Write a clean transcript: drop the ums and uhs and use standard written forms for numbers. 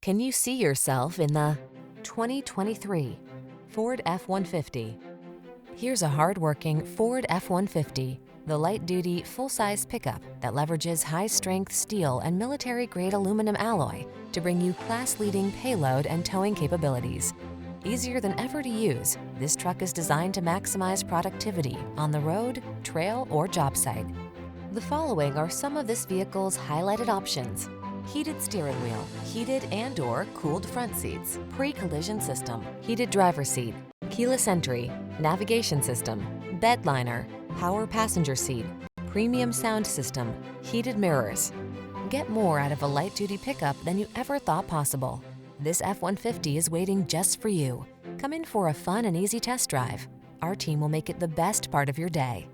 Can you see yourself in the 2023 Ford F-150? Here's a hard-working Ford F-150, the light-duty, full-size pickup that leverages high-strength steel and military-grade aluminum alloy to bring you class-leading payload and towing capabilities. Easier than ever to use, this truck is designed to maximize productivity on the road, trail, or job site. The following are some of this vehicle's highlighted options: heated steering wheel, heated and/or cooled front seats, pre-collision system, heated driver's seat, keyless entry, navigation system, bed liner, power passenger seat, premium sound system, heated mirrors. Get more out of a light-duty pickup than you ever thought possible. This F-150 is waiting just for you. Come in for a fun and easy test drive. Our team will make it the best part of your day.